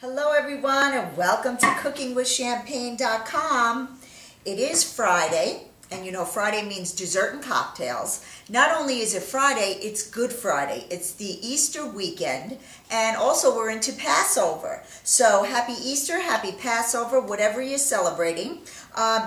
Hello everyone and welcome to cookingwithchampagne.com. It is Friday, and you know Friday means dessert and cocktails. Not only is it Friday, it's Good Friday. It's the Easter weekend, and also we're into Passover. So happy Easter, happy Passover, whatever you're celebrating.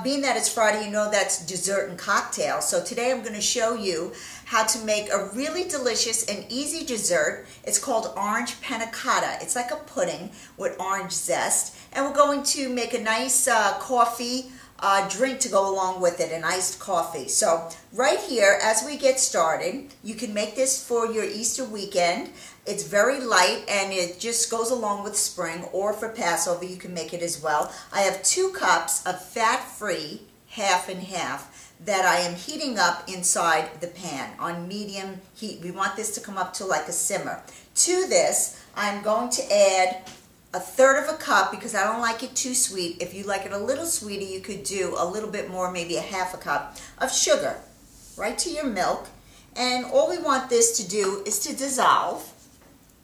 Being that it's Friday, you know that's dessert and cocktails. So today I'm going to show you how to make a really delicious and easy dessert. It's called orange panna cotta. It's like a pudding with orange zest, and we're going to make a nice coffee drink to go along with it, an iced coffee. So right here, as we get started, you can make this for your Easter weekend. It's very light and it just goes along with spring, or for Passover you can make it as well. I have 2 cups of fat-free half and half that I am heating up inside the pan on medium heat. We want this to come up to like a simmer. To this, I'm going to add 1/3 of a cup because I don't like it too sweet. If you like it a little sweeter, you could do a little bit more, maybe 1/2 cup of sugar right to your milk. And all we want this to do is to dissolve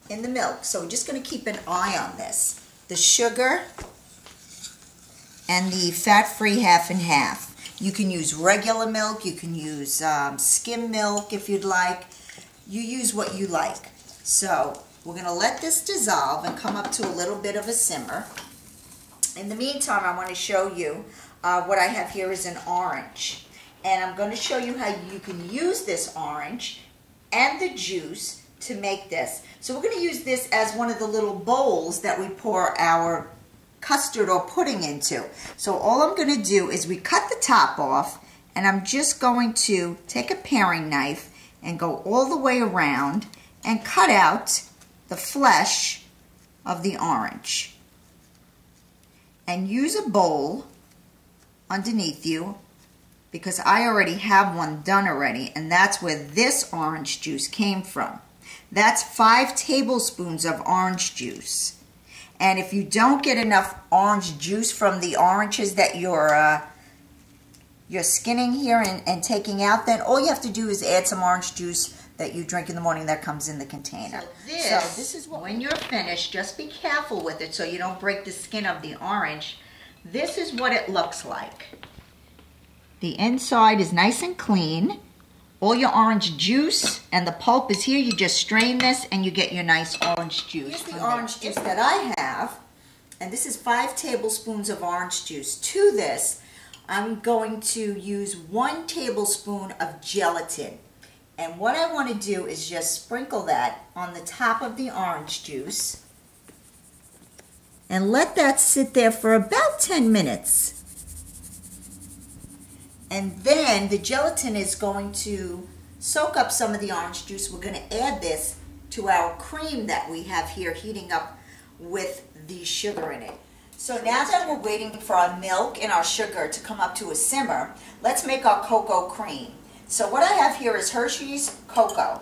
in the milk. So we're just going to keep an eye on this. The sugar and the fat-free half and half. You can use regular milk, you can use skim milk if you'd like. You use what you like. So we're going to let this dissolve and come up to a little bit of a simmer. In the meantime, I want to show you what I have here is an orange. And I'm going to show you how you can use this orange and the juice to make this. So we're going to use this as one of the little bowls that we pour our custard or pudding into. So all I'm going to do is we cut the top off, and I'm just going to take a paring knife and go all the way around and cut out the flesh of the orange. And use a bowl underneath you, because I already have one done already, and that's where this orange juice came from. That's 5 tablespoons of orange juice. And if you don't get enough orange juice from the oranges that you're skinning here and taking out, then all you have to do is add some orange juice that you drink in the morning that comes in the container. So this is what, when you're finished, just be careful with it so you don't break the skin of the orange. This is what it looks like. The inside is nice and clean. All your orange juice and the pulp is here. You just strain this and you get your nice orange juice. Here's the orange juice that I have, and this is 5 tablespoons of orange juice. To this, I'm going to use 1 tablespoon of gelatin. And what I want to do is just sprinkle that on the top of the orange juice and let that sit there for about 10 minutes. And then the gelatin is going to soak up some of the orange juice. We're going to add this to our cream that we have here heating up with the sugar in it. So now that we're waiting for our milk and our sugar to come up to a simmer, let's make our cocoa cream. So what I have here is Hershey's cocoa,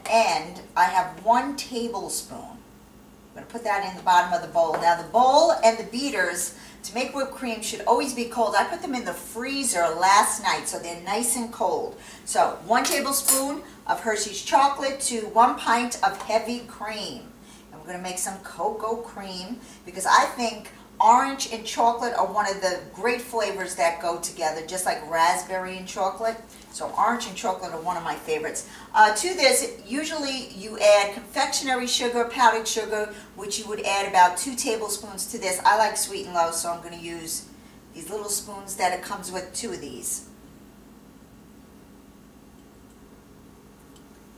and I have 1 tablespoon. I'm going to put that in the bottom of the bowl. Now the bowl and the beaters to make whipped cream should always be cold. I put them in the freezer last night so they're nice and cold. So 1 tablespoon of Hershey's chocolate to 1 pint of heavy cream. And we're going to make some cocoa cream because I think orange and chocolate are one of the great flavors that go together, just like raspberry and chocolate. So orange and chocolate are one of my favorites. To this, usually you add confectionery sugar, powdered sugar, which you would add about 2 tablespoons to this. I like sweet and low, so I'm going to use these little spoons that it comes with, 2 of these.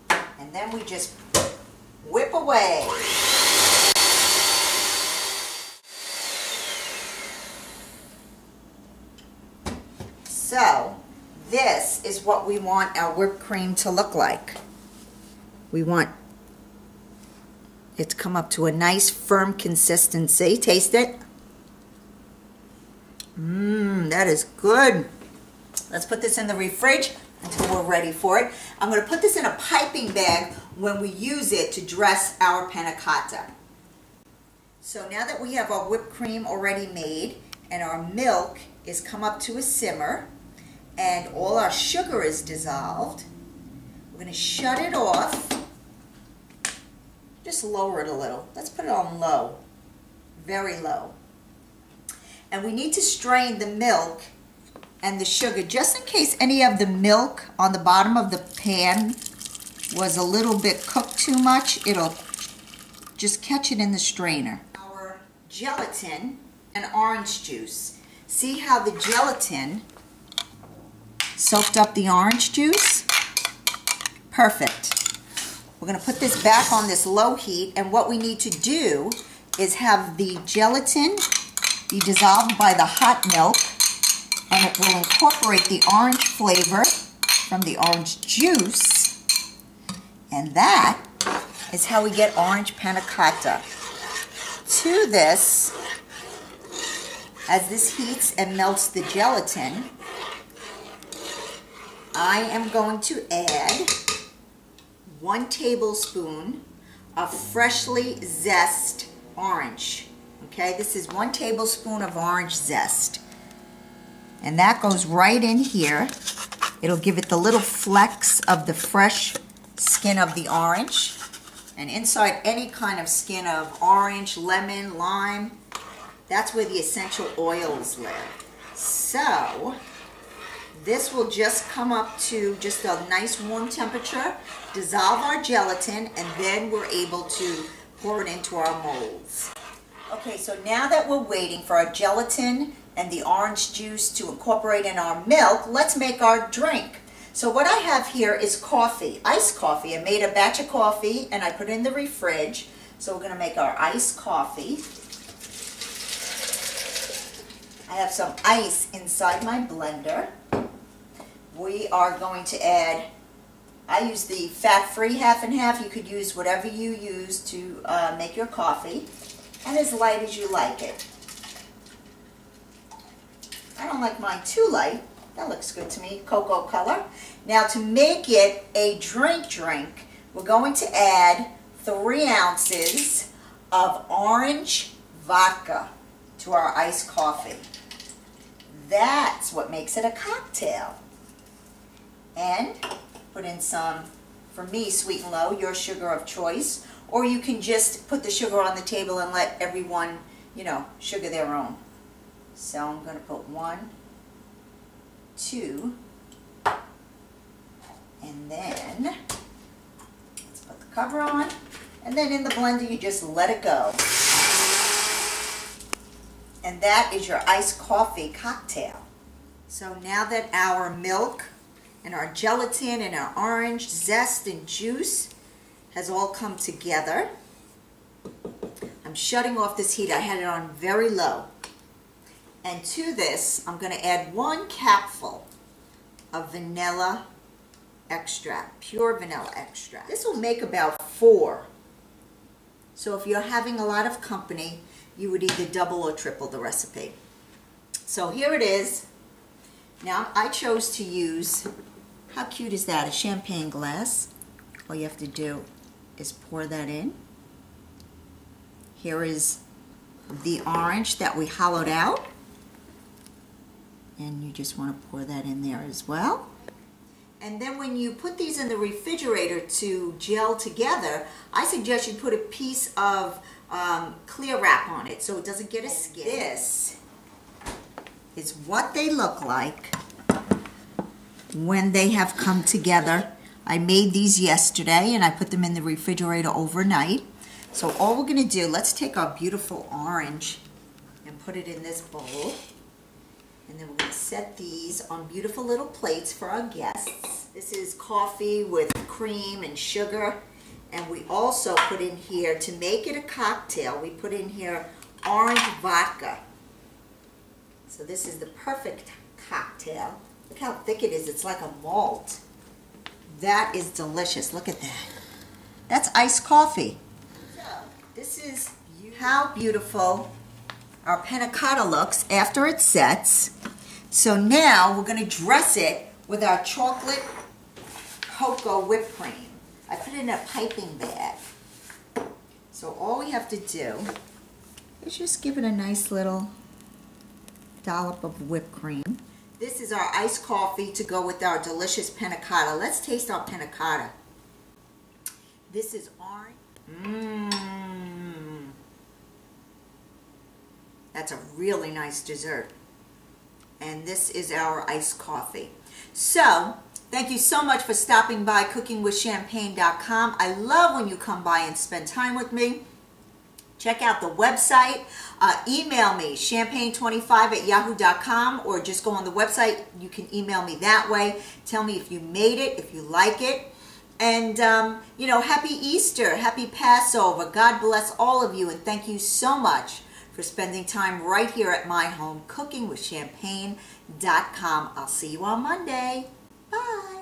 And then we just whip away. So this is what we want our whipped cream to look like. We want it to come up to a nice firm consistency. Taste it. That is good. Let's put this in the fridge until we're ready for it. I'm going to put this in a piping bag when we use it to dress our panna cotta. So now that we have our whipped cream already made and our milk is come up to a simmer, and all our sugar is dissolved, we're going to shut it off. Just lower it a little. Let's put it on low. very low. And we need to strain the milk and the sugar just in case any of the milk on the bottom of the pan was a little bit cooked too much. It'll just catch it in the strainer. Our gelatin and orange juice. See how the gelatin soaked up the orange juice? Perfect. We're going to put this back on this low heat, and what we need to do is have the gelatin be dissolved by the hot milk, and it will incorporate the orange flavor from the orange juice, and that is how we get orange panna cotta. To this, as this heats and melts the gelatin, I am going to add 1 tablespoon of freshly zested orange. Okay, this is 1 tablespoon of orange zest. And that goes right in here. It'll give it the little flecks of the fresh skin of the orange. And inside any kind of skin of orange, lemon, lime, that's where the essential oils live. So this will just come up to just a nice warm temperature, dissolve our gelatin, and then we're able to pour it into our molds. Okay, so now that we're waiting for our gelatin and the orange juice to incorporate in our milk, let's make our drink. So what I have here is coffee, iced coffee. I made a batch of coffee and I put it in the fridge. So we're going to make our iced coffee. I have some ice inside my blender. We are going to add, I use the fat-free half and half. You could use whatever you use to make your coffee, and as light as you like it. I don't like mine too light. That looks good to me, cocoa color. Now to make it a drink, we're going to add 3 ounces of orange vodka to our iced coffee. That's what makes it a cocktail. And put in some, for me, sweet and low, your sugar of choice. Or you can just put the sugar on the table and let everyone, sugar their own. So I'm going to put 1, 2, and then let's put the cover on. And then in the blender, you just let it go. And that is your iced coffee cocktail. So now that our milk and our gelatin and our orange zest and juice has all come together, I'm shutting off this heat. I had it on very low. And to this, I'm going to add 1 capful of vanilla extract, pure vanilla extract. This will make about 4. So if you're having a lot of company, you would either double or triple the recipe. So here it is. Now I chose to use, how cute is that, a champagne glass. All you have to do is pour that in. Here is the orange that we hollowed out. And you just want to pour that in there as well. And then when you put these in the refrigerator to gel together, I suggest you put a piece of clear wrap on it so it doesn't get a skin. This is what they look like when they have come together. I made these yesterday and I put them in the refrigerator overnight. So all we're going to do, let's take our beautiful orange and put it in this bowl. And then we're going to set these on beautiful little plates for our guests. This is coffee with cream and sugar. And we also put in here, to make it a cocktail, we put in here orange vodka. So this is the perfect cocktail. Look how thick it is. It's like a malt. That is delicious. Look at that. That's iced coffee. So this is how beautiful our panna cotta looks after it sets. So now we're going to dress it with our chocolate cocoa whipped cream. I put it in a piping bag. So all we have to do is just give it a nice little dollop of whipped cream. This is our iced coffee to go with our delicious panna cotta. Let's taste our panna cotta. This is orange. That's a really nice dessert. And this is our iced coffee. So, thank you so much for stopping by cookingwithchampagne.com. I love when you come by and spend time with me. Check out the website. Email me, champagne25@yahoo.com, or just go on the website. You can email me that way. Tell me if you made it, if you like it. And, you know, happy Easter, happy Passover. God bless all of you, and thank you so much for spending time right here at my home, cookingwithchampagne.com. I'll see you on Monday. Bye.